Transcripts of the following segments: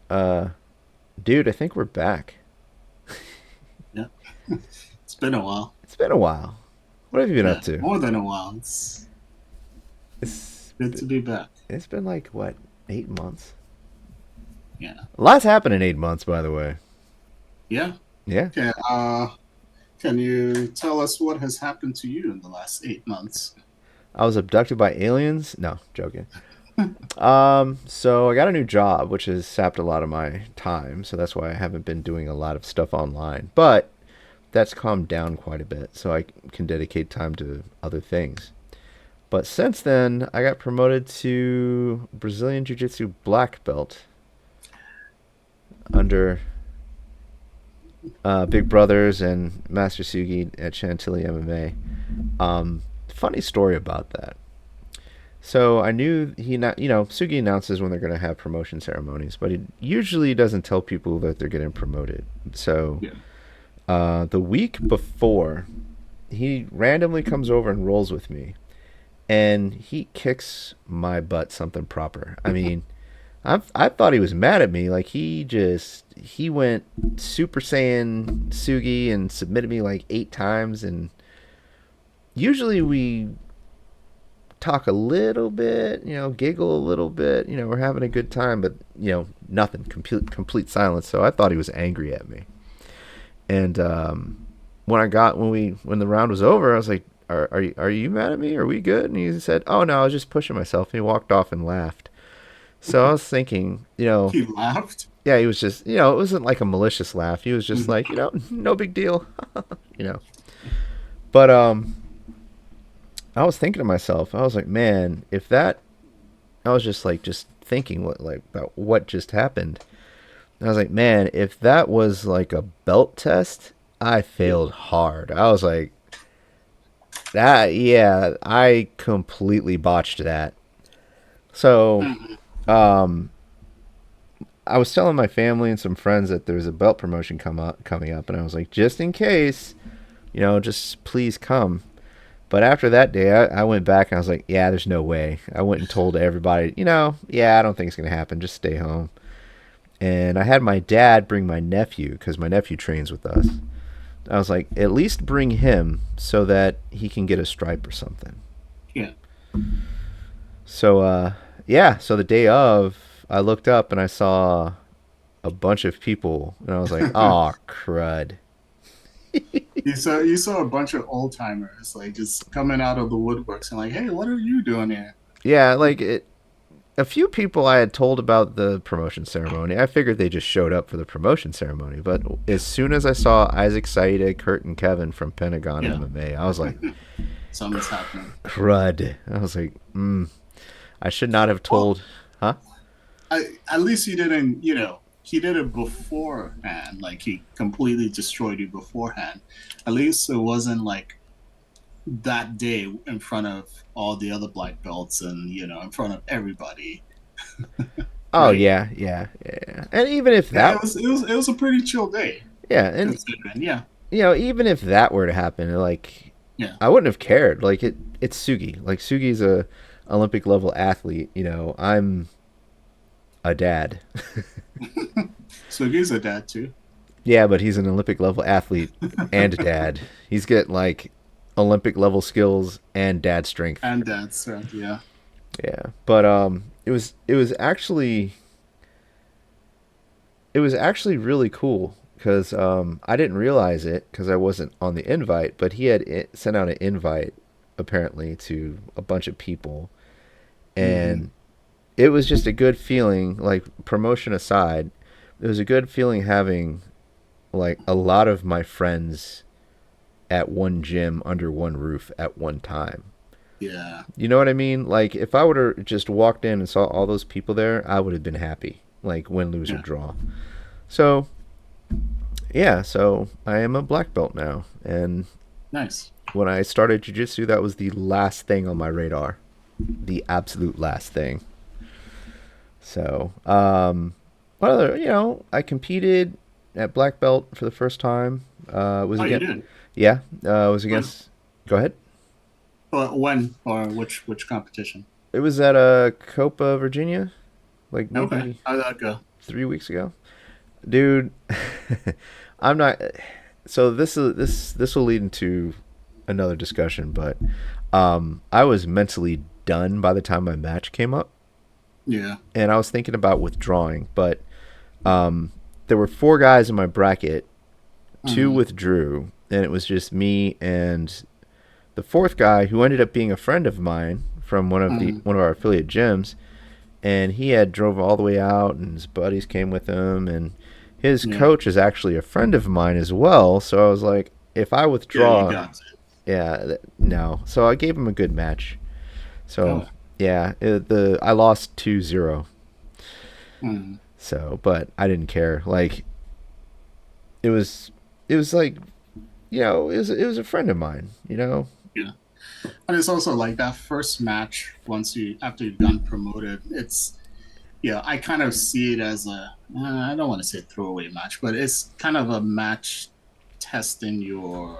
Uh, Dude, I think we're back. Yeah, it's been a while. It's been a while. What have you been up Yeah, to? more than a while. It's It's good to be back. it's been like what, 8 months? Yeah, A lot's happened in 8 months, by the way. yeah. Yeah, Okay. Can you tell us what has happened to you in the last 8 months? I was abducted by aliens. No, joking. So I got a new job, which has sapped a lot of my time. So that's why I haven't been doing a lot of stuff online. But that's calmed down quite a bit, so I can dedicate time to other things. But since then, I got promoted to Brazilian Jiu Jitsu Black Belt under Big Brothers and Master Sugi at Chantilly MMA. Funny story about that. So I knew Sugi announces when they're going to have promotion ceremonies, but he usually doesn't tell people that they're getting promoted. So Yeah. the week before, he randomly comes over and rolls with me, and he kicks my butt something proper. I mean, I thought he was mad at me. Like he went Super Saiyan Sugi and submitted me like 8 times. And usually we talk a little bit, giggle a little bit, we're having a good time, but nothing, complete silence. So I thought he was angry at me. And when the round was over, I was like, are you mad at me? Are we good? And he said, oh no, I was just pushing myself. And he walked off and laughed. So I was thinking, He laughed. yeah, he was just, it wasn't like a malicious laugh. He was just Mhm. like, no big deal, you know. But I was thinking to myself, I was like, man, if that, I was just thinking about what just happened. And I was like, man, if that was like a belt test, I Yeah. failed hard. I was like, that, yeah, I completely botched that. So, Mhm. um, I was telling my family and some friends that there's a belt promotion coming up, and I was like, just in case, just please come. But after that day, I went back and I was like, yeah, there's no way. I went and told everybody, yeah, I don't think it's gonna happen. Just stay home. And I had my dad bring my nephew because my nephew trains with us. I was like, at least bring him so that he can get a stripe or something. Yeah. So yeah, so the day of, I looked up and I saw a bunch of people, and I was like, oh crud. You saw a bunch of old timers like just coming out of the woodworks and like, hey, what are you doing here? Yeah, like a few people I had told about the promotion ceremony. I figured they just showed up for the promotion ceremony. But as Yeah. soon as I saw Isaac Saida, Kurt, and Kevin from Pentagon Yeah. MMA, I was like, Something's happening. crud. I was like, I should not have Well, told. Huh? at least he didn't, he did it beforehand. Like he completely destroyed you beforehand. At least it wasn't like that day in front of all the other black belts and in front of everybody, Oh right? yeah, yeah, yeah. And even if Yeah, that, it was a pretty chill day yeah, and considering. Yeah, even if that were to happen, like, yeah. I wouldn't have cared. Like it's Sugi. Like Sugi's a Olympic level athlete. I'm a dad. So he's a dad too, Yeah, but he's an Olympic level athlete and a dad. He's got like Olympic level skills and dad strength. and dad strength. Yeah, Yeah, but it was actually really cool because I didn't realize it because I wasn't on the invite, but he had sent out an invite apparently to a bunch of people, hmm and it was just a good feeling. Like, promotion aside, it was a good feeling having like a lot of my friends at one gym under one roof at one time. yeah, You know what I mean? Like, if I would have just walked in and saw all those people there, I would have been happy. Like, win, lose, or yeah. draw. So, yeah, so I am a black belt now. And Nice. when I started Jiu Jitsu, that was the last thing on my radar. The absolute last thing. So, what other, I competed at black belt for the first time. Was Oh, you against, did. yeah, was When? against, go ahead. When or which competition? It was at Copa, Virginia, like Okay, maybe how'd that go? 3 weeks ago. Dude, I'm not. So this will lead into another discussion, but I was mentally done by the time my match came up, Yeah. and I was thinking about withdrawing, but there were four guys in my bracket. Two Mm-hmm. withdrew, and it was just me and the fourth guy who ended up being a friend of mine from Mm-hmm. one of our affiliate gyms, and he had drove all the way out, and his buddies came with him, and his Yeah. coach is actually a friend of mine as well. So I was like, if I Yeah, you withdraw, got it. yeah, no. So I gave him a good match. So Oh. yeah, the I lost 2-0. Mm-hmm. So, but I didn't care. Like it was, it was like it was a friend of mine. You know. Yeah. And it's also like that first match once you after you've gotten promoted, it's yeah, I kind of see it as I don't want to say throwaway match, but it's kind of a match testing your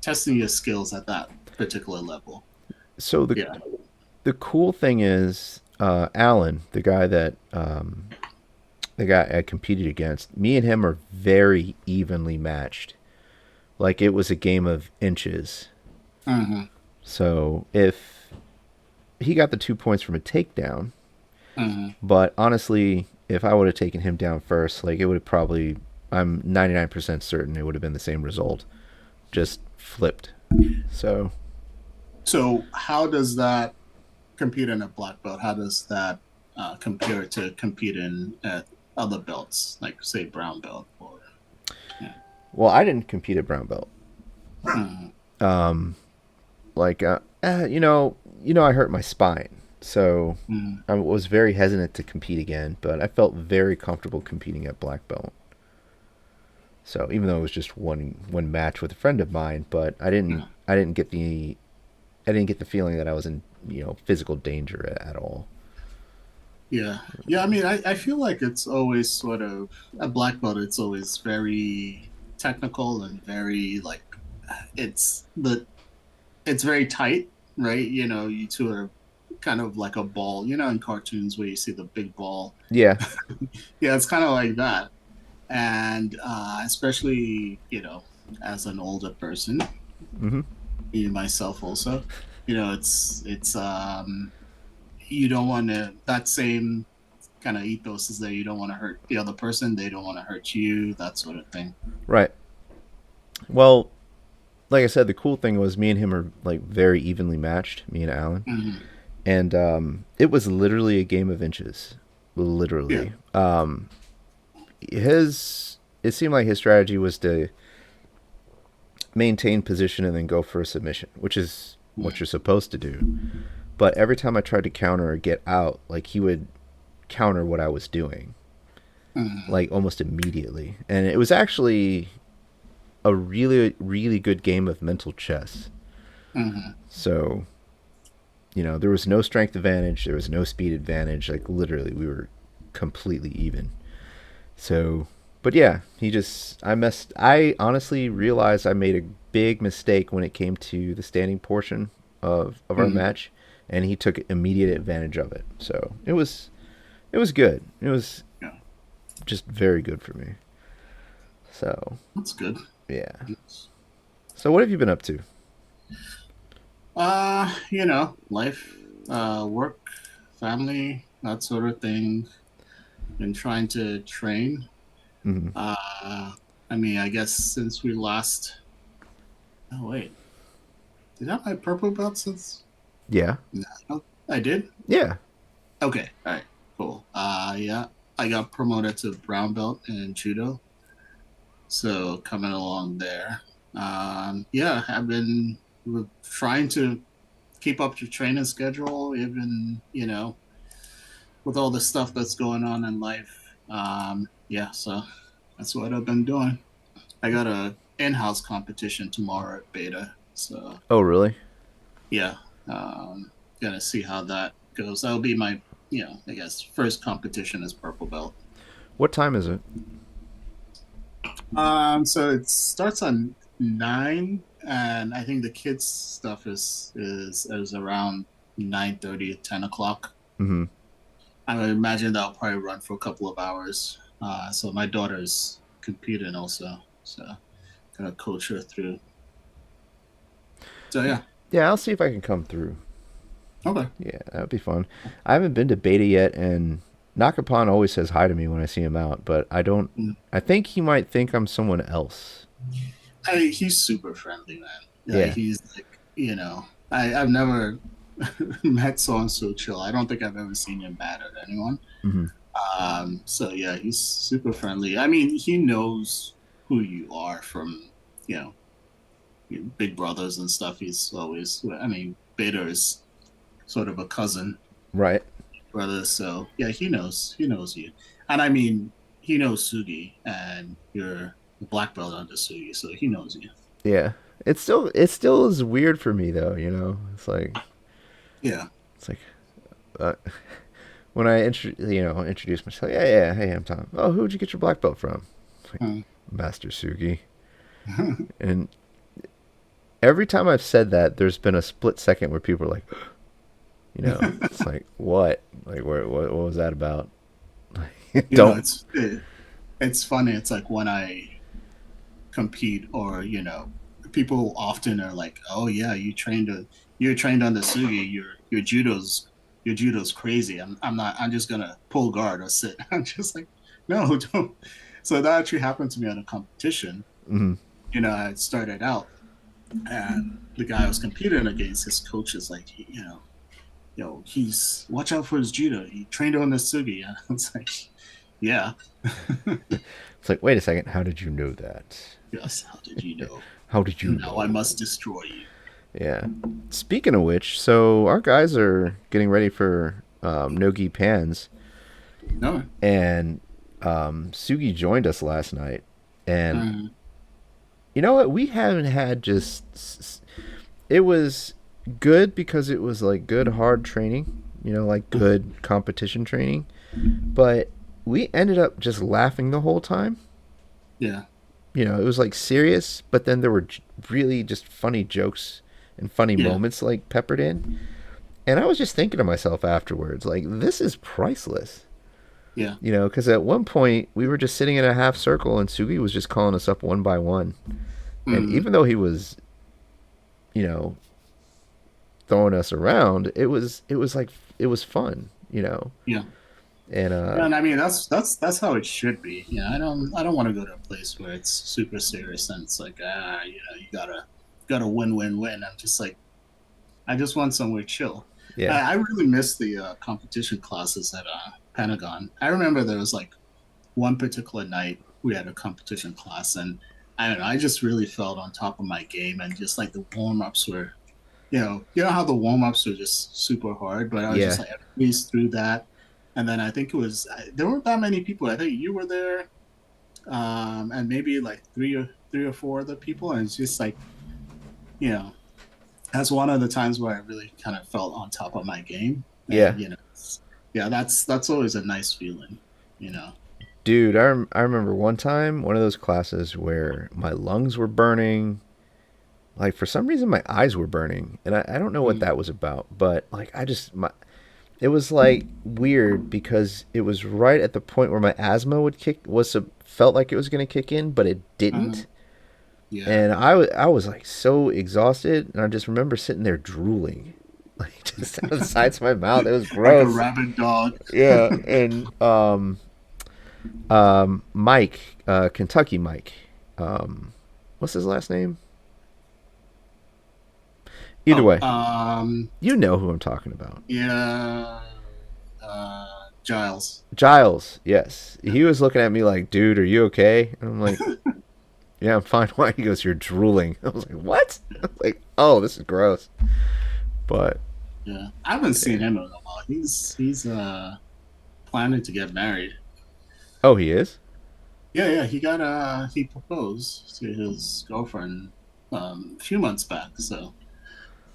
testing your skills at that particular level. So Yeah. the cool thing is, Alan, the guy I competed against, me and him are very evenly matched. Like it was a game of inches. Mm-hmm. So if he got the 2 points from a takedown, Mm-hmm. but honestly, if I would have taken him down first, like it would have probably, I'm 99% certain it would have been the same result, just flipped. So, So how does that compete in a black belt? How does that compare to competing at other belts, like say brown belt or yeah. well, I didn't compete at brown belt. Mm-hmm. Um, like, I hurt my spine, so Mm-hmm. I was very hesitant to compete again. But I felt very comfortable competing at black belt. So even though it was just one match with a friend of mine, but I didn't get the feeling that I was in physical danger at all. Yeah. Yeah. I mean, I feel like it's always sort of a black belt, it's always very technical and very like it's the it's very tight, right? You know, you two are kind of like a ball, you know, in cartoons where you see the big ball. Yeah. Yeah, it's kind of like that. And especially, as an older person, Hmm. me myself also, it's you don't want to that same kind of ethos is that you don't want to hurt the other person, they don't want to hurt you, that sort of thing. Right. Well, like I said, the cool thing was me and him are like very evenly matched, me and Alan, Mm-hmm. and it was literally a game of inches, Yeah. literally. His it seemed like his strategy was to maintain position and then go for a submission, which is what you're supposed to do. But every time I tried to counter or get out, like he would counter what I was doing, Mm-hmm. like almost immediately. And it was actually a really, really good game of mental chess. Mm-hmm. So, there was no strength advantage, there was no speed advantage. Like literally, we were completely even. So, but yeah, I honestly realized I made a big mistake when it came to the standing portion of our Mm-hmm. match, and he took immediate advantage of it. So it was good. It was Yeah, just very good for me. So that's good. yeah. So what have you been up to? Life, work, family, that sort of thing. Been trying to train. Hmm. I mean, I guess since we last. Oh wait, did I have my purple belt since? Yeah. No, I did. Yeah. Okay, all right, cool. Yeah, I got promoted to brown belt in judo, so coming along there. Yeah, I've been trying to keep up your training schedule, even with all the stuff that's going on in life. Yeah, so that's what I've been doing. I got a in-house competition tomorrow at Beta, so Oh, really? yeah, gonna see how that goes. That'll be my, I guess first competition as purple belt. What time is it? So it starts on 9, and I think the kids stuff is around. 9:30, 10 o'clock. Mm-hmm. I would imagine that'll probably run for a couple of hours. So my daughter's competing also, so gonna coach her through. So yeah, Yeah, I'll see if I can come through. okay. Yeah, that would be fun. I haven't been to Beta yet, and Nakapon always says hi to me when I see him out, but I don't. Mm. I think he might think I'm someone else. He's super friendly, man. Yeah, Yeah. he's like, I've never met someone so chill. I don't think I've ever seen him mad at anyone. Mm-hmm. So yeah, he's super friendly. I mean, he knows who you are from, you know, Big Brothers and stuff. He's always, I mean, Beta is sort of a cousin Right. brother. So yeah, he knows you. And I mean, he knows Sugi and you're a black belt under Sugi, so he knows you. Yeah. It still is weird for me though. Yeah. It's like uh, when I introduce myself. Yeah, yeah. Hey, I'm Tom. Oh, who'd you get your black belt from? It's like Hmm. Master Sugi. And every time I've said that, there's been a split second where people are like, it's like what? Like what was that about? Don't. It's funny. It's like when I compete, or people often are like, "Oh yeah, you're trained under Sugi. Your judo's crazy." I'm not. I'm just gonna pull guard or sit. I'm just like, no, don't. So that actually happened to me at a competition. Mm-hmm. I started out, and the guy I was competing against, his coach is like, he's watch out for his judo. He trained on the Sugi. And I was like, yeah, It's like, wait a second. How did you know that? yes. How did you know? How did you Now I know? must destroy you. Yeah. Speaking of which, so our guys are getting ready for Nogi Pans, No. and Sugi joined us last night, and Mm, you know what? We haven't had just. It was good because it was like good hard training, like good competition training, but we ended up just laughing the whole time. yeah. It was like serious, but then there were really just funny jokes and funny Yeah. moments like peppered in. And I was just thinking to myself afterwards, like, this is priceless. Yeah. Because at one point we were just sitting in a half circle and Sugi was just calling us up one by one. And Mm, even though he was, you know, throwing us around, it was like it was fun. yeah. And Yeah. And I mean, that's how it should be. I don't want to go to a place where it's super serious and it's like, you gotta win, win, win. I'm just like, I just want somewhere chill. yeah. I really miss the competition classes at Pentagon. I remember there was like one particular night we had a competition class, and I don't know, I just really felt on top of my game, and just like the warm ups were, how the warm ups are just super hard, but I was just Yeah. like, at least through that. And then I think there weren't that many people. I think you were there, and maybe like three or four other people, and it's just like, you know, that's one of the times where I really kind of felt on top of my game, Yeah. and yeah, that's always a nice feeling, you know. Dude, I remember one time, one of those classes where my lungs were burning. Like, for some reason, my eyes were burning. And I don't know what Mm, that was about. But, like, it was, like, weird because it was right at the point where my asthma felt like it was going to kick in, but it uh, didn't. yeah, And I was, like, so exhausted. And I just remember sitting there drooling. Like, just out of the sides of my mouth. It was like a gross. rabid dog. Yeah. And, Mike, Kentucky Mike. What's his last name? Either Oh, way, you know who I'm talking about. yeah, Giles. Giles, yes. He was looking at me like, dude, are you okay? And I'm like, yeah, I'm fine. Why? He goes, you're drooling. I was like, what? I was like, oh, this is gross. But, Yeah, I haven't yeah. seen him in a while. He's planning to get married. Oh, he is? Yeah, yeah, he proposed to his girlfriend a few months back. So,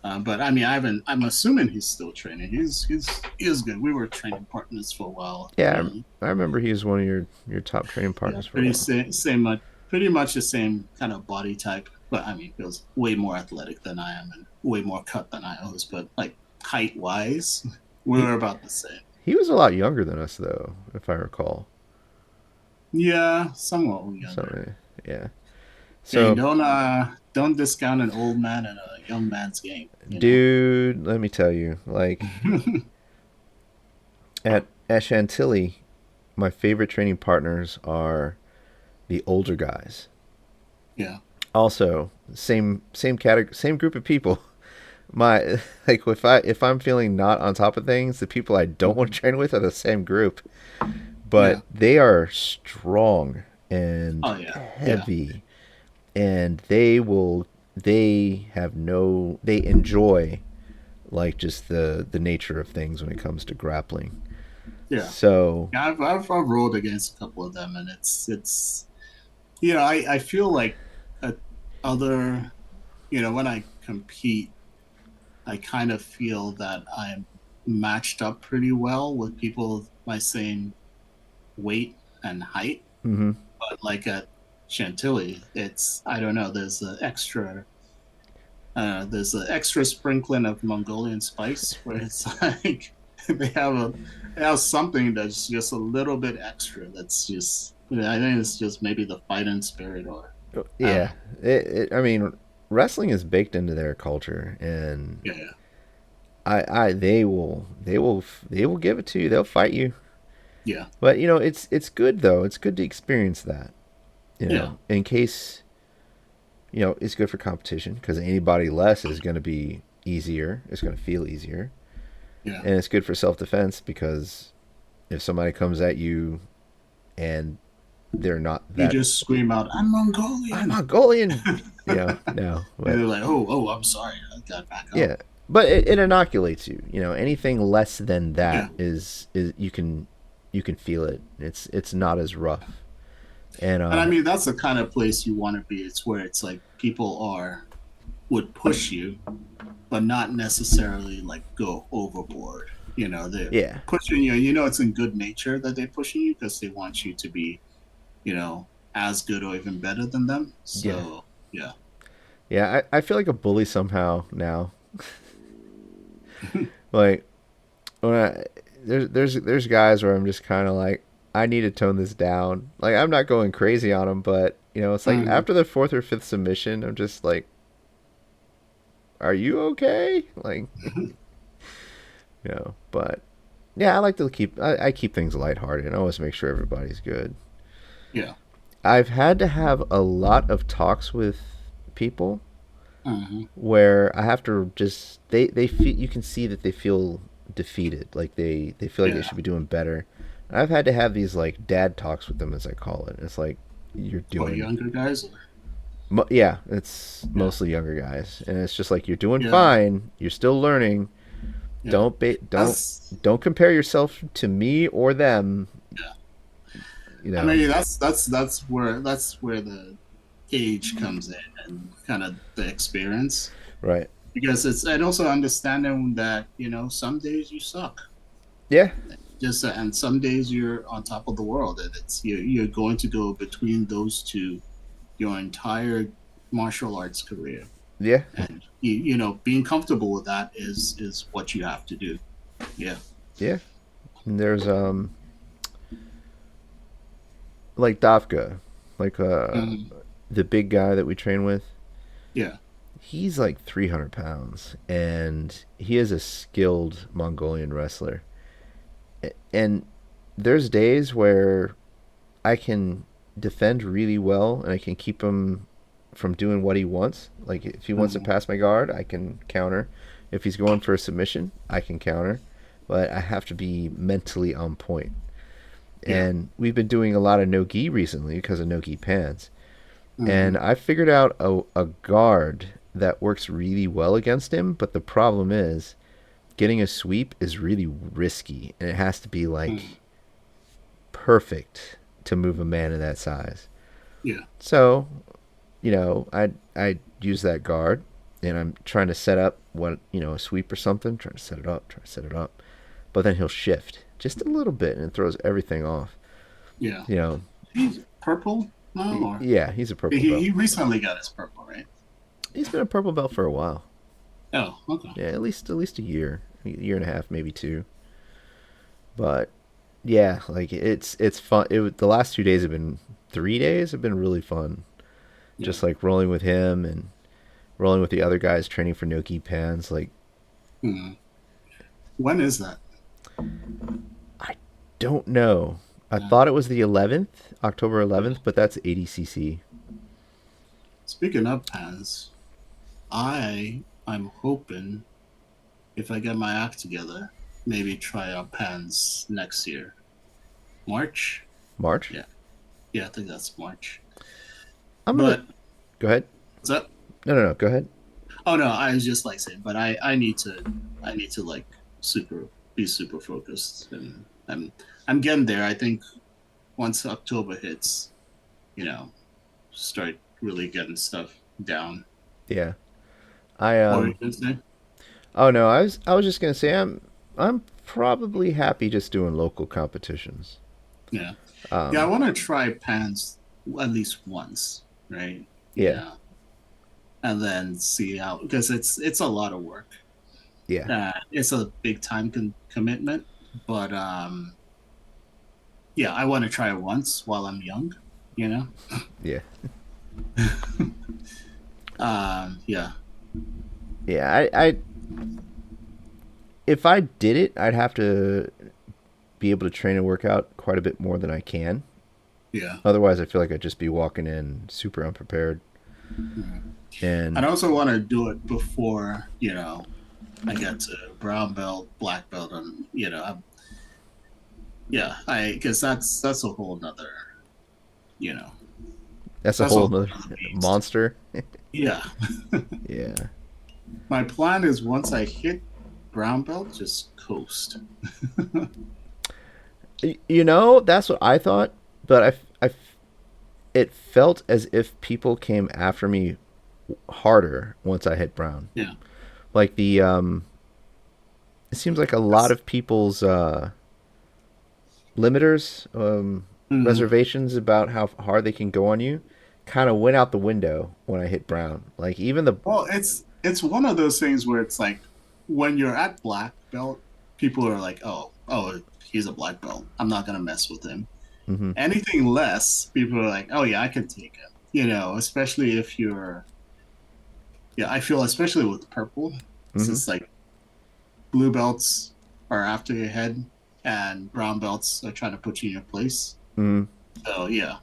but I mean, I haven't. I'm assuming he's still training. He is good. We were training partners for a while. Yeah, I remember he was one of your top training Yeah, partners for a while. pretty much the same kind of body type. But I mean, he was way more athletic than I am and way more cut than I was. But like, height wise, we He were about the same. he was a lot younger than us though, if I recall. Yeah, somewhat younger. So yeah. Hey, So don't discount an old man in a young man's game, you know. dude, let me tell you, like at Chantilly, my favorite training partners are the older guys. Yeah. Also, same category, same group of people. My like if I'm feeling not on top of things, the people I don't want Mhm. to train with are the same group, Yeah. but they are strong and Oh yeah. Yeah. heavy, and they have no they enjoy like just the nature of things when it comes to grappling. Yeah. So Yeah, I've rolled against a couple of them, and it's you know I feel like uh, other when I compete, I kind of feel that I'm matched up pretty well with people my same weight and height. hmm But like at Chantilly, it's I don't know. There's an extra sprinkling of Mongolian spice where it's like they have a they have something that's just a little bit extra. That's just I think it's just maybe the fighting spirit or I don't yeah, know. I mean, wrestling is baked into their culture, and Yeah, I they will give it to you. They'll fight you. yeah, But it's good though. It's good to experience that. yeah, In case it's good for competition because anybody less is going to be easier. It's going to feel easier, yeah. and it's good for self defense because if somebody comes at you and they're not You that just scream out, "I'm I'm Mongolian," Mongolian, and no, but they're like, "Oh, I'm sorry, I got back up." yeah, but it inoculates you. Anything less than that Yeah, is you can feel it. It's not as rough, and and I mean that's the kind of place you want to be. It's where it's like people are would push you, but not necessarily like go overboard. They're yeah, pushing you. You know, it's in good nature that they're pushing you because they want you to be, as good or even better than them. yeah, So, yeah. yeah. I feel like a bully somehow now. Like when there's guys where I'm just kind of like I need to tone this down. Like I'm not going crazy on them, but it's like Mhm. after the fourth or fifth submission, I'm just like, are you okay? Like but yeah, I like to I keep things lighthearted and always make sure everybody's good. Yeah. I've had to have a lot of talks with people Mhm. where I have to just they feel you can see that they feel defeated, like they feel like they Yeah. should be doing better. And I've had to have these like dad talks with them, as I call it. It's like you're What, doing, younger guys? yeah, it's Yeah. mostly younger guys, and it's just like you're doing Yeah. fine. You're still learning. Yeah. Don't That's, don't compare yourself to me or them. yeah. You I know, mean, that's where the age comes in and kind of the experience right? because it's and also understanding that some days you suck Yeah, just and some days you're on top of the world and it's you're going to go between those two your entire martial arts career yeah, and being comfortable with that is what you have to do. Yeah. yeah. And there's like Dafka, like Mhm. the big guy that we train with. Yeah. He's like 300 pounds, and he is a skilled Mongolian wrestler. And there's days where I can defend really well, and I can keep him from doing what he wants. Like if he wants to Mhm. pass my guard, I can counter. If he's going for a submission, I can counter. But I have to be mentally on point. Yeah. And we've been doing a lot of no gi recently because of no gi pants. And Mhm. I figured out a guard that works really well against him, but the problem is getting a sweep is really risky, and it has to be Mhm. like perfect to move a man of that size. Yeah. So, I use that guard, and I'm trying to set up a sweep or something, trying to set it up, trying to set it up, but then he'll shift just a little bit, and it throws everything off. Yeah. You know, He's purple now or yeah, he's a purple he belt. he recently got his purple, right? He's been a purple belt for a while. Oh, okay. Yeah, at least a year. year and a half, maybe two. But yeah, like it's fun. The last 2 days have been 3 days have been really fun. Yeah. Just like rolling with him and rolling with the other guys training for no-gi pans. Like Hmm. When is that? I don't know. I Yeah. thought it was the 11th, October 11th, but that's ADCC. Speaking of pans, I'm hoping if I get my act together, maybe try out pans next year. March? March. Yeah. Yeah, I think that's March. I'm gonna But go ahead. what's up? No, no, no. Go ahead. Oh no, I was just like saying, but I need to like super be super focused, and I'm getting there. I think once October hits, you know, start really getting stuff down. Yeah. I What were you gonna say? Oh no, I was just gonna say I'm probably happy just doing local competitions. Yeah, yeah. I Um, want to try pans at least once, right? yeah, Yeah, and then see how, because it's a lot of work. yeah, It's a big time commitment, but yeah, I want to try it once while I'm young, you know. yeah, Yeah, yeah. I if I did it, I'd have to be able to train and work out quite a bit more than I can. yeah. Otherwise, I feel like I'd just be walking in super unprepared. Mhm. And I'd also want to do it before, I get to brown belt, black belt, and yeah, I because that's a whole nother, you know, that's a that's a whole whole nother nother beast. monster. Yeah, Yeah. my plan is once I hit brown belt, just coast. That's what I thought, but it felt as if people came after me harder once I hit brown. Yeah, Like it seems like a lot that's, of people's limiters, mm, reservations about how hard they can go on you, kind of went out the window when I hit brown. Like even the well, it's one of those things where it's like when you're at black belt, people are like, oh, he's a black belt. I'm not gonna mess with him. hmm Anything less, people are like, oh yeah, I can take him. Especially if you're, yeah, I feel especially with purple, hmm since like blue belts are after your head and brown belts are trying to put you in your place. hmm So yeah,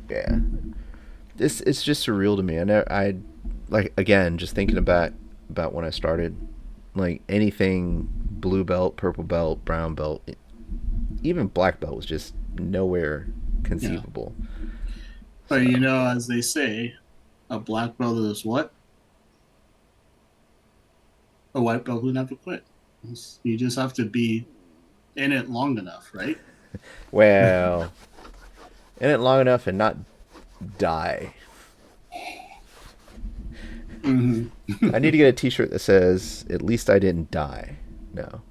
yeah. This it's just surreal to me. I like again just thinking about when I started, like anything blue belt, purple belt, brown belt, even black belt was just nowhere yeah. conceivable. But So as they say, a black belt is what? A white belt who never quit. You just have to be in it long enough, right? well, in it long enough and not die. Mm-hmm. I need to get a T-shirt that says "At least I didn't die." No,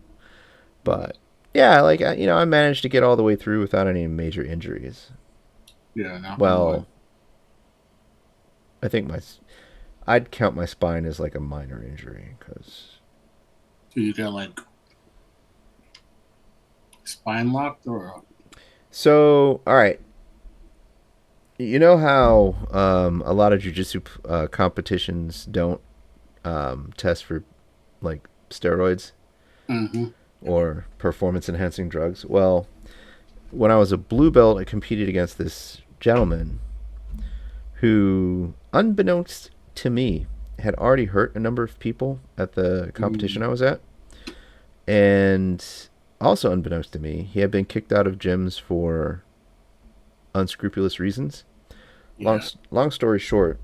but yeah, like I managed to get all the way through without any major injuries. Yeah, knock on wood. Well, I think I'd count my spine as like a minor injury because. So you got like spine locked or So, all right, you know how a lot of jujitsu competitions don't test for like steroids mm-hmm. or performance enhancing drugs? Well, when I was a blue belt, I competed against this gentleman who, unbeknownst to me, had already hurt a number of people at the competition I was at. And also, unbeknownst to me, he had been kicked out of gyms for unscrupulous reasons. Long, Yeah. long story short,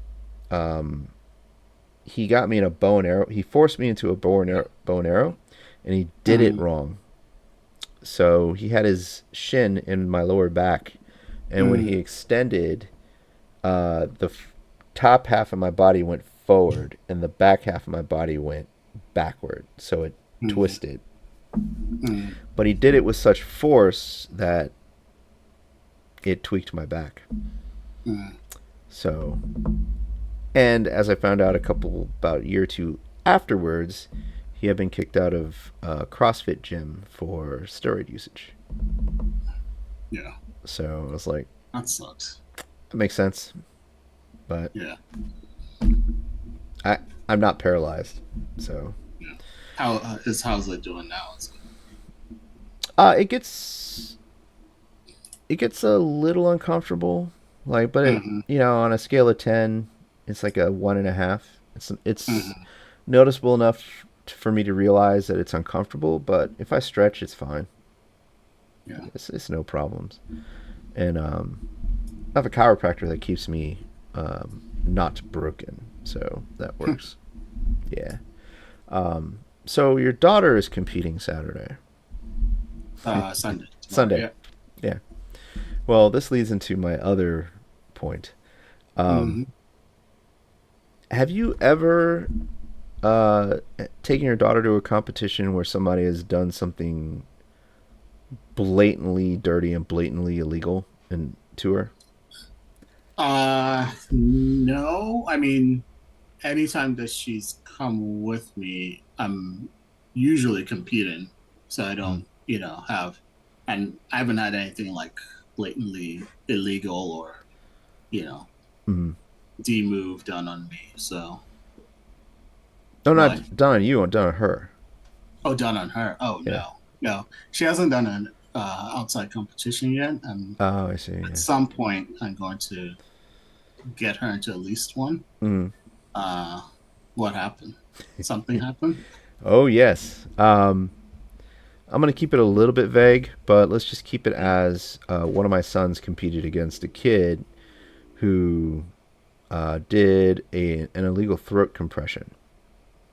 he got me in a bow and arrow. He forced me into a bow and arrow, and he did it Mm-hmm. wrong. So he had his shin in my lower back, and when he extended, the top half of my body went forward, and the back half of my body went backward. So it Mm-hmm. twisted. Mm-hmm. But he did it with such force that it tweaked my back. Mm-hmm. So, and as I found out about a year or two afterwards, he he had been kicked out of a CrossFit gym for steroid usage. Yeah, So I was like, that sucks. that makes sense, but Yeah, I I'm not paralyzed, so yeah. How is how's it doing now? Is uh, it gets it gets a little uncomfortable, like, but it? it, on a scale of 10, it's like a 1.5. It's Hmm. noticeable enough for me to realize that it's uncomfortable, but if I stretch, it's fine. Yeah. It's no problems. And I have a chiropractor that keeps me not broken, so that works. Yeah. So your daughter is competing Saturday, Sunday tomorrow. Sunday. Yeah. Yeah. Well, this leads into my other point. Um, Hmm. have you ever uh, taken your daughter to a competition where somebody has done something blatantly dirty and blatantly illegal and to her? No. I mean, anytime that she's come with me, I'm usually competing, so I Mm. don't, have, and I haven't had anything like blatantly illegal or you know Mm. demove done on me. So, No, but not done on you, done on her. oh, done on her. Oh Yeah. no, no, she hasn't done an outside competition yet, and Oh, I see. at Yeah. some point, I'm going to get her into at least one. Mm. Uh, what happened? Something happened. Oh, yes. I'm going to keep it a little bit vague, but let's just keep it as one of my sons competed against a kid who did an illegal throat compression,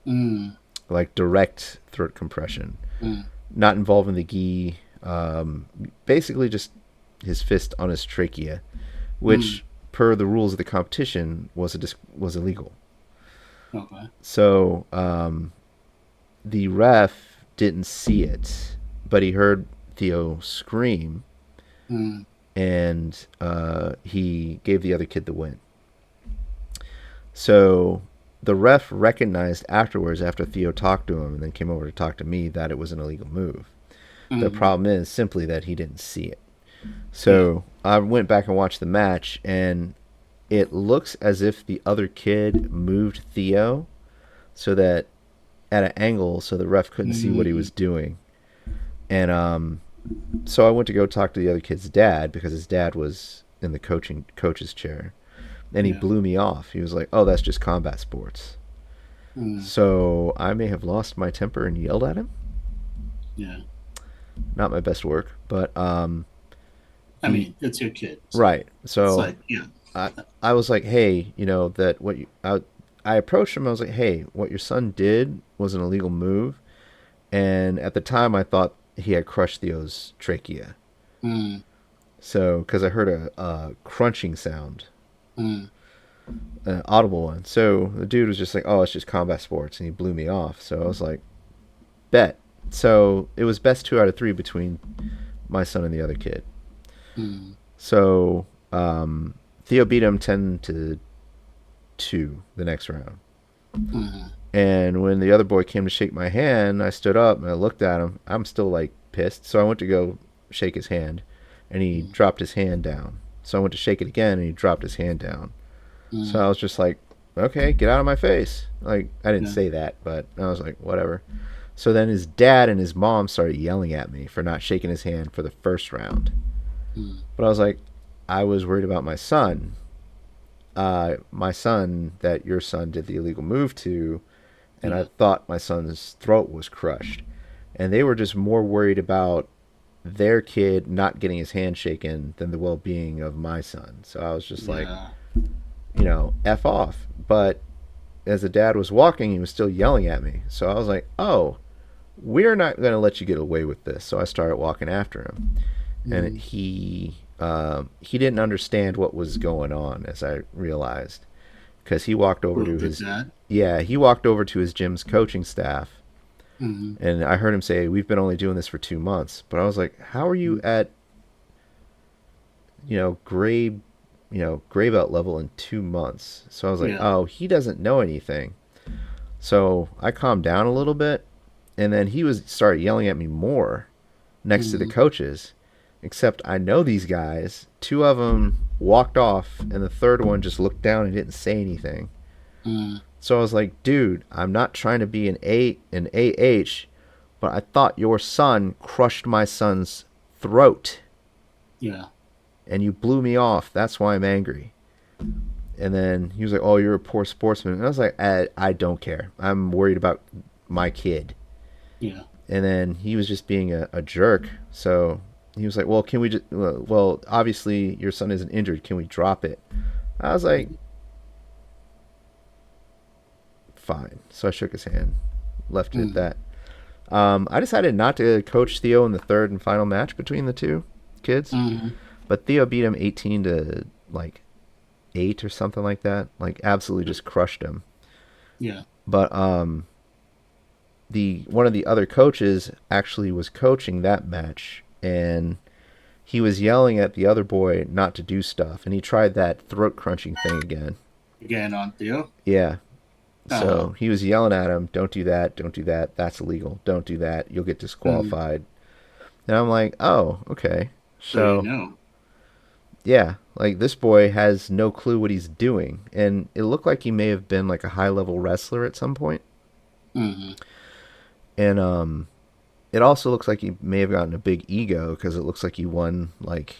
Mm, like direct throat compression, mm, not involving the gi. Basically, just his fist on his trachea, mm. which, per the rules of the competition, was illegal. Okay. So the ref didn't see it, but he heard Theo scream, Mm, and he gave the other kid the win. So the ref recognized afterwards, after Theo talked to him and then came over to talk to me, that it was an illegal move. The mm, problem is simply that he didn't see it. yeah. So I went back and watched the match, and it looks as if the other kid moved Theo so that at an angle so the ref couldn't see what he Mm, was doing. And so I went to go talk to the other kid's dad because his dad was in the coach's chair, and he yeah. blew me off. He was like, "Oh, that's just combat sports." Mm, So I may have lost my temper and yelled at him. yeah. Not my best work, but I he mean, it's your kid, so right. it's So like, yeah. I I was like, "Hey, that what you I approached him. I was like, "Hey, what your son did was an illegal move." And at the time, I thought he had crushed Theo's trachea. Mm, So, because I heard a crunching sound, mm, an audible one. So the dude was just like, "Oh, it's just combat sports," and he blew me off. So I was like, "Bet." So it was best 2 out of 3 between my son and the other kid. mm, So Theo beat him 10-2 the next round. mm, And when the other boy came to shake my hand, I stood up and I looked at him. I'm still like pissed. So I went to go shake his hand, and he mm, dropped his hand down. So I went to shake it again, and he dropped his hand down. So I mm, was just like, okay, get out of my face. Like, I didn't yeah. say that, but I was like, whatever. So then his dad and his mom started yelling at me for not shaking his hand for the first round. Mm, But I was like, I was worried about my son. My son that your son did the illegal move to, and I yeah. thought my son's throat was crushed. And they were just more worried about their kid not getting his hand shaken than the well being of my son. So I was just like, Yeah. F off. But as the dad was walking, he was still yelling at me. So I was like, oh, we're not going to let you get away with this. So I started walking after him. And Mm. he didn't understand what was going on, as I realized, because he walked over Who to did his that? he walked over to his gym's coaching staff, Mm, and I heard him say, "We've been only doing this for 2 months." But I was like, "How are you mm, at gray gray belt level in 2 months?" So I was like, yeah. "Oh, he doesn't know anything." So I calmed down a little bit, And then he was started yelling at me more next to the Mm-hmm. coaches. Except I know these guys. Two of them walked off, and the third one just looked down and didn't say anything. Mm-hmm. So I was like, dude, I'm not trying to be an AH, but I thought your son crushed my son's throat, Yeah. and you blew me off. That's why I'm angry. And then he was like, oh, you're a poor sportsman. And I was like, I don't care. I'm worried about my kid. Yeah. And then he was just being a jerk. So he was like, well, can we just, well, obviously your son isn't injured. Can we drop it? I was like, fine. So I shook his hand, left it at Mm-hmm. that. I decided not to coach Theo in the third and final match between the two kids, Mm-hmm. but Theo beat him 18 to like 8 or something like that. Like absolutely just crushed him. Yeah. But the one of the other coaches actually was coaching that match, and he was yelling at the other boy not to do stuff, and he tried that throat crunching thing again. Again on Theo. Yeah. Uh-huh. So he was yelling at him, don't do that, don't do that, that's illegal, don't do that, you'll get Mm-hmm. disqualified. And I'm like, oh, okay. So you So, know. yeah, like this boy has no clue what he's doing. And it looked like he may have been like a high level wrestler at some point. Mm-hmm. And it also looks like he may have gotten a big ego because it looks like he won like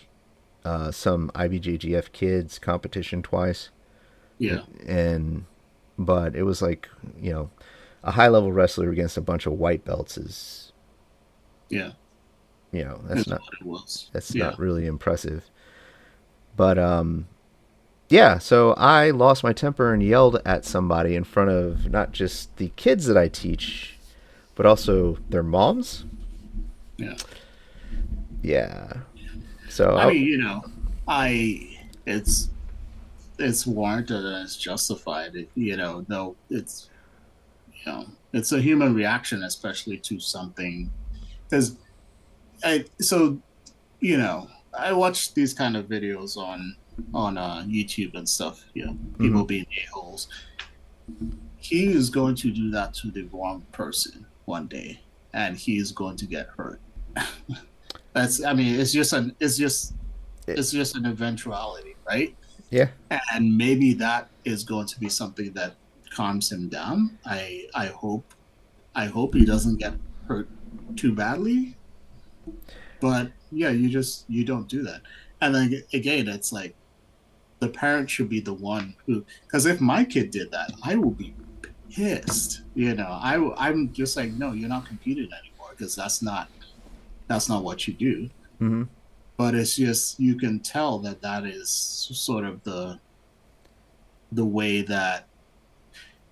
some IBJJF kids competition twice. Yeah. And but it was like, you know, a high level wrestler against a bunch of white belts is, Yeah. you know, That's what it was. that's Yeah. not really impressive. But yeah, so I lost my temper and yelled at somebody in front of not just the kids that I teach, but also their moms. Yeah. Yeah. So I mean, I it's warranted and it's justified. No, it's a human reaction, especially to something. Because so I watch these kind of videos on YouTube and stuff. mhm. People being a holes. He is going to do that to the wrong person one day, and he is going to get hurt. That's I mean, It, it's just an eventuality, right? yeah. And maybe that is going to be something that calms him down. I hope he doesn't get hurt too badly. But yeah, you don't do that. And then again, it's like the parent should be the one who, because if my kid did that, I will be pissed. I'm just like, no, you're not competing anymore because that's not what you do. Mhm. But it's just you can tell that is sort of the way that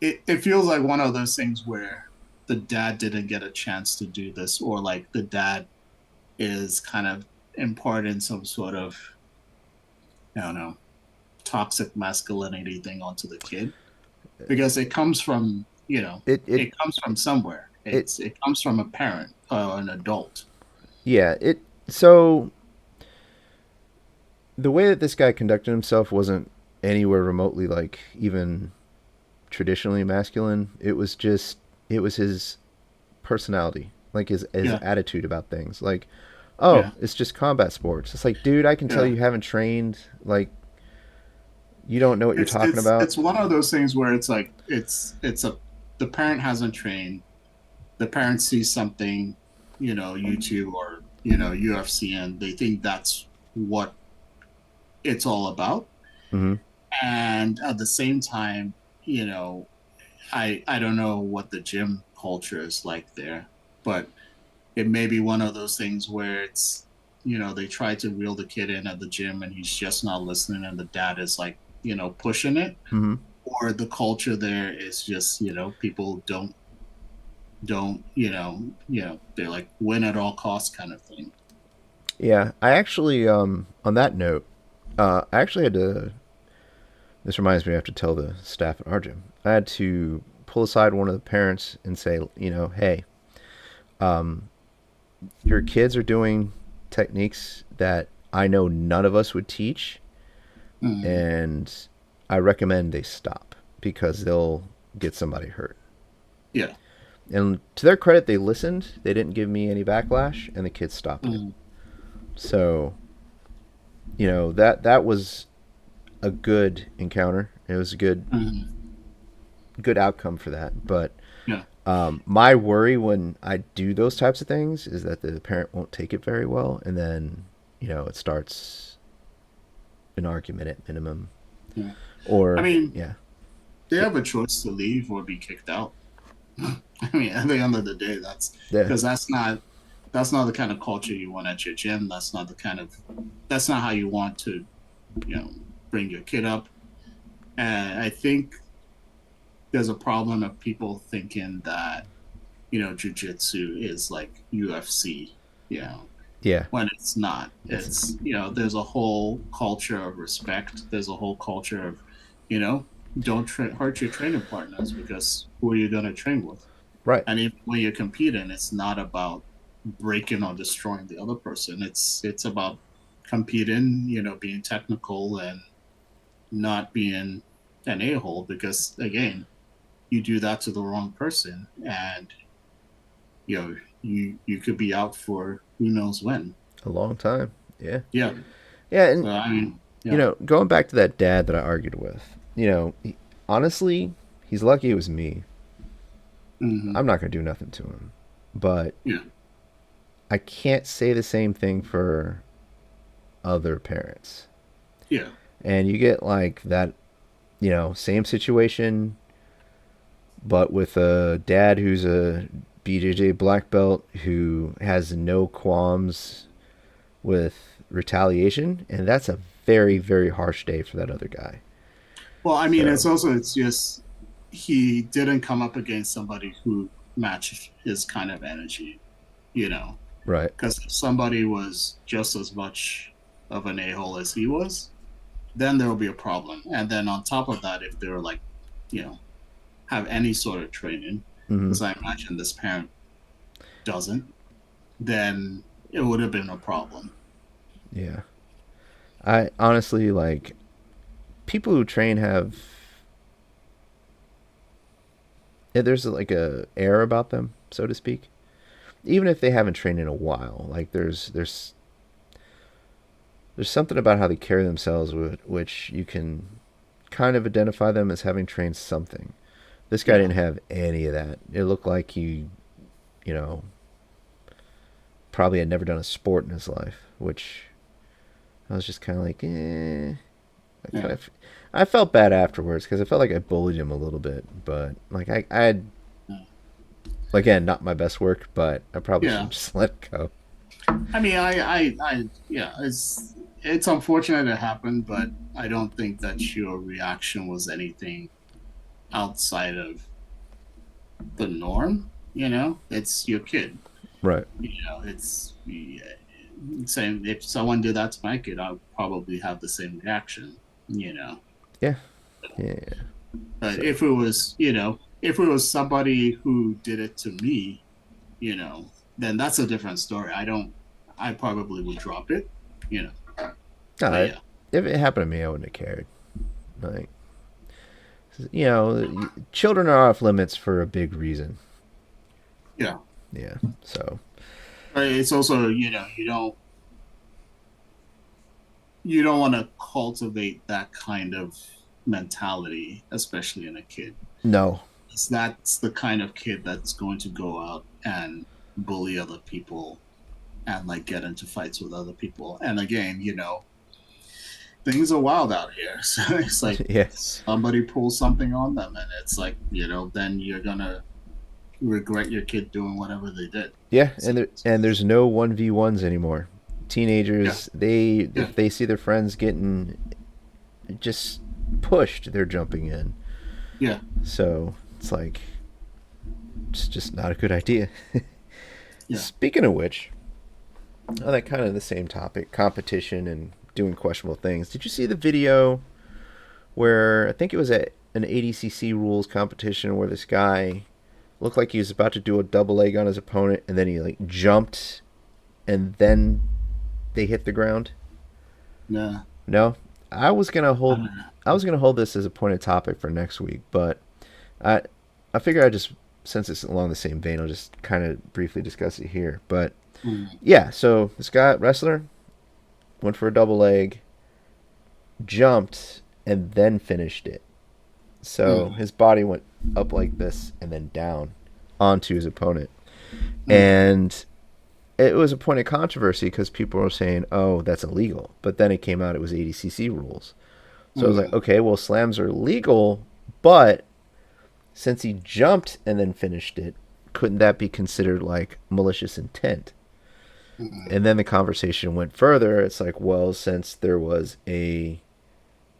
it feels like one of those things where the dad didn't get a chance to do this, or like the dad is kind of imparting some sort of, I don't know, toxic masculinity thing onto the kid, because it comes from It it it comes from somewhere. it It comes from a parent or an adult. yeah, it so the way that this guy conducted himself wasn't anywhere remotely like even traditionally masculine. It was his personality, like his Yeah, attitude about things. Like, oh, yeah, it's just combat sports. It's like, dude, I can tell yeah. you haven't trained. Like, you don't know what you're it's talking it's about. it's one of those things where it's like it's a the parent hasn't trained. The parent sees something, YouTube or UFC, and they think that's what it's all about. Mm-hmm. And at the same time, I don't know what the gym culture is like there, but it may be one of those things where it's they try to reel the kid in at the gym and he's just not listening, and the dad is like pushing it, Mm-hmm. or the culture there is just people don't they're like win at all costs kind of thing. Yeah, I actually on that note, I actually had to. This reminds me, I have to tell the staff at our gym. I had to pull aside one of the parents and say, hey, um, your kids are doing techniques that I know none of us would teach, Mm, and I recommend they stop because they'll get somebody hurt. yeah. And to their credit, they listened. They didn't give me any backlash, and the kids stopped it. Mm, So, that was a good encounter. It was a mm, good outcome for that. But yeah. my worry when I do those types of things is that the parent won't take it very well, and then it starts an argument at minimum. Yeah. I Or mean, yeah, they have a choice to leave or be kicked out. I mean, at the end of the day, that's yeah, because that's not the kind of culture you want at your gym. That's not how you want to, you know, bring your kid up. And I think there's a problem of people thinking that, jujitsu is like UFC, you know, yeah. when it's not. It's There's a whole culture of respect. There's a whole culture of, you know, don't hurt your training partners because who are you going to train with? right. And if when you're competing, it's not about breaking or destroying the other person. It's about competing, being technical and not being an a-hole because again, you do that to the wrong person and you could be out for who knows when. A long time. Yeah, Yeah. yeah. So And I mean, yeah. going back to that dad that I argued with, honestly, he's lucky it was me. Hmm. I'm not gonna do nothing to him, but Yeah. I can't say the same thing for other parents. Yeah. And you get like that, same situation, but with a dad who's a BJJ Black Belt who has no qualms with retaliation, and that's a very, very harsh day for that other guy. Well, I mean, So, it's just he didn't come up against somebody who matched his kind of energy, you know. right. Because if somebody was just as much of an a-hole as he was, then there will be a problem. And then on top of that, if they're like, you know, have any sort of training, Hmm. because I imagine this parent doesn't, then it would have been a problem. Yeah. I honestly like people who train have there's like a air about them, so to speak. Even if they haven't trained in a while, like there's something about how they carry themselves which you can kind of identify them as having trained something. This guy Yeah. didn't have any of that. It looked like he, you know, probably had never done a sport in his life, which I was just kind of like, eh. I kind Yeah. of, I felt bad afterwards because I felt like I bullied him a little bit, but like I had, Yeah. again, not my best work, but I probably should Yeah. have just let it go. I mean, yeah, it's unfortunate it happened, but I don't think that your reaction was anything outside of the norm. It's your kid. Right. It's same. If someone did that to my kid, I would probably have the same reaction. Yeah. Yeah. But So, if it was somebody who did it to me, then that's a different story. I probably would drop it. You know, but no, yeah, if it happened to me, I wouldn't have cared. Like, children are off limits for a big reason. yeah. Yeah. So, But it's also you don't want to cultivate that kind of mentality, especially in a kid. no. That's the kind of kid that's going to go out and bully other people and like get into fights with other people. And again, things are wild out here. So it's like Yeah. somebody pulls something on them and it's like, then you're gonna regret your kid doing whatever they did. Yeah, So and there's no 1v1s anymore. yeah, Teenagers, they yeah, if they see their friends getting just pushed, they're jumping in. yeah, So, it's like it's just not a good idea. yeah. Speaking of which, on that kind of the same topic, competition and doing questionable things. Did you see the video where I think it was at an ADCC rules competition where this guy looked like he was about to do a double leg on his opponent and then he like jumped and then they hit the ground? Yeah. No, I was gonna I hold don't know. I was gonna hold this as a pointed topic for next week, but I I figure I just since it's along the same vein, I'll just kind of briefly discuss it here. But Mm. yeah, so this guy wrestler went for a double leg, jumped, and then finished it. So Mm. his body went up like this and then down onto his opponent. Mm. And it was a point of controversy because people were saying, oh, that's illegal. But then it came out it was ADCC rules. So I was like, Mm. okay, well, slams are legal, but since he jumped and then finished it, couldn't that be considered like malicious intent? Mm. And then the conversation went further. It's like, well, since there was a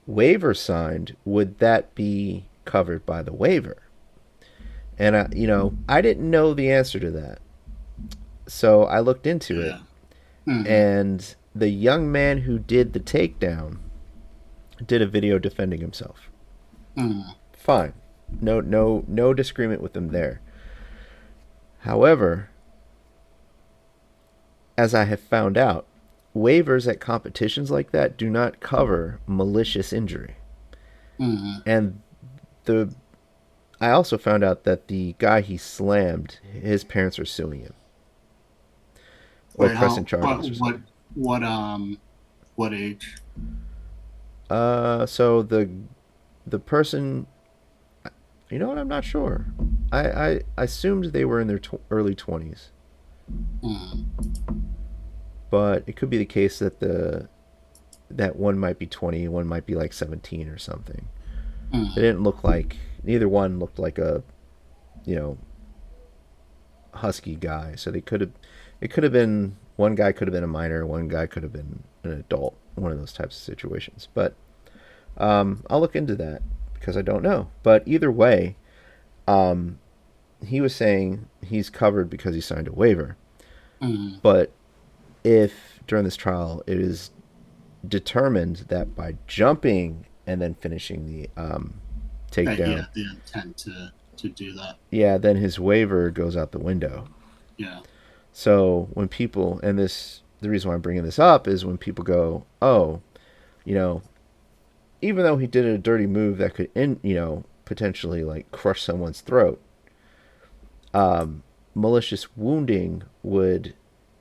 waiver signed, would that be covered by the waiver? And I didn't know the answer to that. So I looked into it, Yeah. Mm. and the young man who did the takedown did a video defending himself. Mm. Fine. No disagreement with him there. However, as I have found out, waivers at competitions like that do not cover malicious injury. Mm. And the I also found out that the guy he slammed, his parents are suing him or Wait, pressing how? charges or something. What? What age? So the person, you know what? I'm not sure. I assumed they were in their early 20s, Mm. but it could be the case that that one might be 20, one might be like 17 or something. They Mm. didn't look like neither one looked like a you know husky guy. So they could have it could have been one guy could have been a minor, one guy could have been an adult, one of those types of situations. But I'll look into that because I don't know. But either way, um, he was saying he's covered because he signed a waiver. Mm. But if during this trial it is determined that by jumping and then finishing the That he takedown, had the intent to do that. yeah, then his waiver goes out the window. Yeah. So when people, and the reason why I'm bringing this up is when people go, oh, you know, even though he did a dirty move that could, potentially like crush someone's throat, malicious wounding would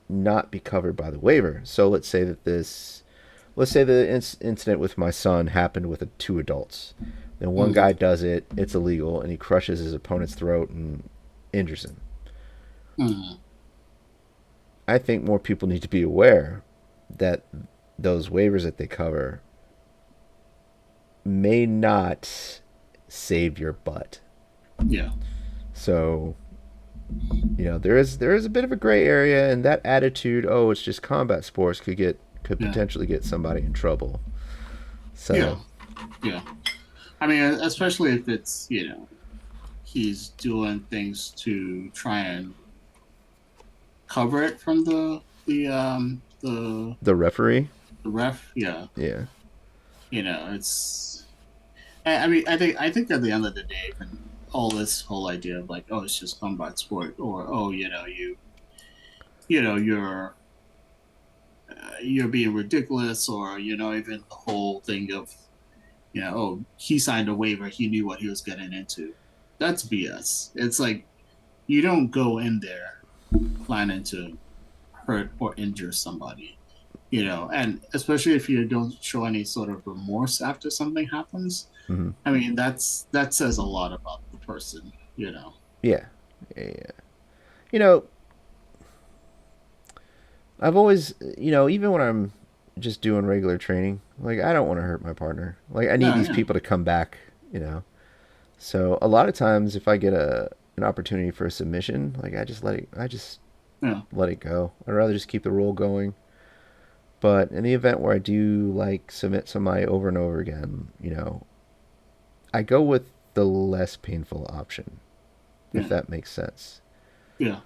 not be covered by the waiver. So let's say the incident with my son happened with two adults. Then one guy Mm. does it, it's illegal, and he crushes his opponent's throat and injures him. Mm. I think more people need to be aware that those waivers that they cover may not save your butt. Yeah. So, there is a bit of a gray area, and that attitude, oh, it's just combat sports, could Yeah. potentially get somebody in trouble. Yeah. So, Yeah. I mean, especially if it's he's doing things to try and cover it from the referee, the ref. Yeah. yeah, It's. I mean, I think at the end of the day, even all this whole idea of like, oh, it's just combat sport, or oh, you're being ridiculous, or even the whole thing of oh, he signed a waiver, he knew what he was getting into. That's BS. It's like you don't go in there planning to hurt or injure somebody, and especially if you don't show any sort of remorse after something happens. hmm I mean, that says a lot about the person. yeah, yeah, yeah. You know, I've always, even when I'm just doing regular training, like I don't want to hurt my partner. Like I need No, these yeah, people to come back, you know. So a lot of times, if I get an opportunity for a submission, like I just yeah, let it go. I'd rather just keep the roll going. But in the event where I do like submit somebody over and over again, I go with the less painful option, if yeah, that makes sense. yeah.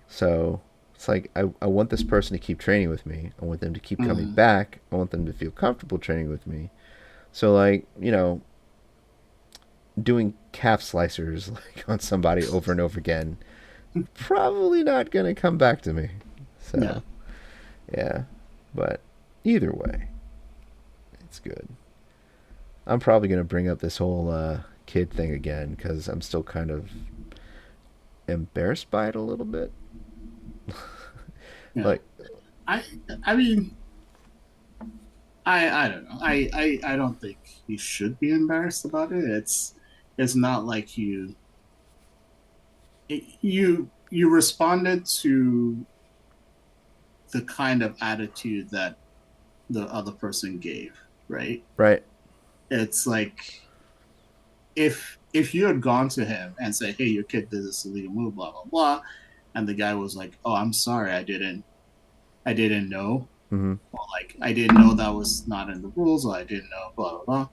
So it's like I want this person to keep training with me. I want them to keep coming Mm, back. I want them to feel comfortable training with me. So like, doing calf slicers like on somebody over and over again, probably not gonna come back to me. yeah, So yeah. But either way, it's good. I'm probably gonna bring up this whole kid thing again because I'm still kind of embarrassed by it a little bit. Yeah. Like, I I mean, I don't know. I don't think you should be embarrassed about it. It's not like you responded to the kind of attitude that the other person gave, right? right? It's like if you had gone to him and said, "Hey, your kid did this illegal move, blah blah blah," and the guy was like, "Oh, I'm sorry, I didn't know," Mm-hmm. or like, "I didn't know that was not in the rules," or "I didn't know," blah blah blah.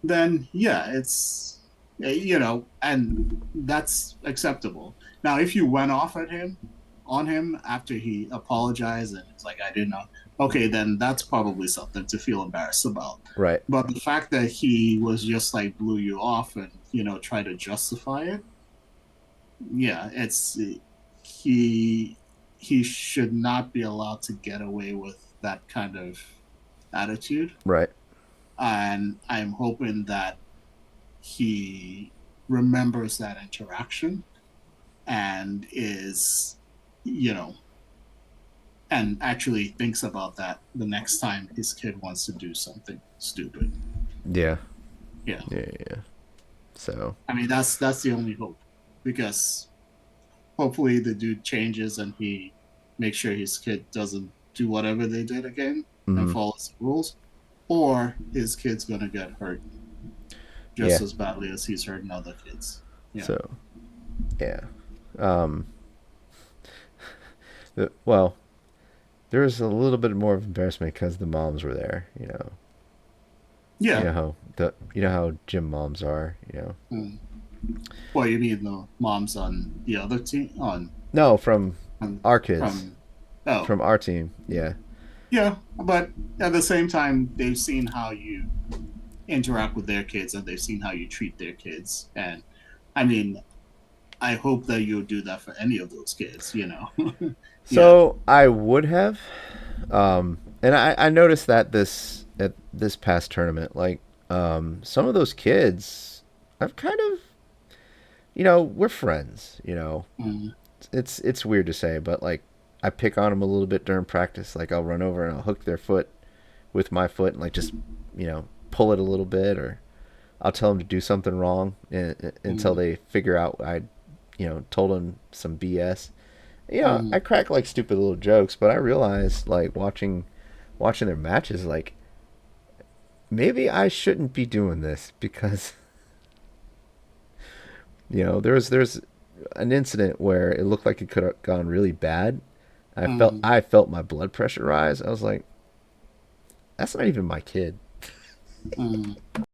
Then yeah, it's and that's acceptable. Now, if you went off at him on him after he apologized and it's like I didn't know, okay, then that's probably something to feel embarrassed about. Right. But the fact that he was just like blew you off and try to justify it, yeah, it's he he should not be allowed to get away with that kind of attitude. Right. And I'm hoping that he remembers that interaction and is, you know, and actually thinks about that the next time his kid wants to do something stupid. Yeah. Yeah. Yeah. Yeah. So. I mean, that's the only hope because hopefully the dude changes and he makes sure his kid doesn't do whatever they did again and Mm-hmm. follows the rules, or his kid's gonna get hurt Yeah. just as badly as he's hurting other kids. Yeah. So. Yeah. Um. Well, there was a little bit more of embarrassment because the moms were there. Yeah. You know how gym moms are. Mm. Well, you mean the moms on the other team No, from on our kids, from oh from our team. Yeah. yeah, but at the same time, they've seen how you interact with their kids and they've seen how you treat their kids, and I mean, I hope that you'll do that for any of those kids. Yeah. So I would have, and I noticed that at this past tournament, like, some of those kids, I've kind of, we're friends. Mm, It's weird to say, but like, I pick on them a little bit during practice. Like, I'll run over and I'll hook their foot with my foot and like just, pull it a little bit, or I'll tell them to do something wrong until mm, they figure out I, told them some BS. I mm, crack like stupid little jokes, but I realized like watching their matches, like maybe I shouldn't be doing this because there's an incident where it looked like it could have gone really bad. mm. I felt my blood pressure rise. I was like, that's not even my kid. Mm.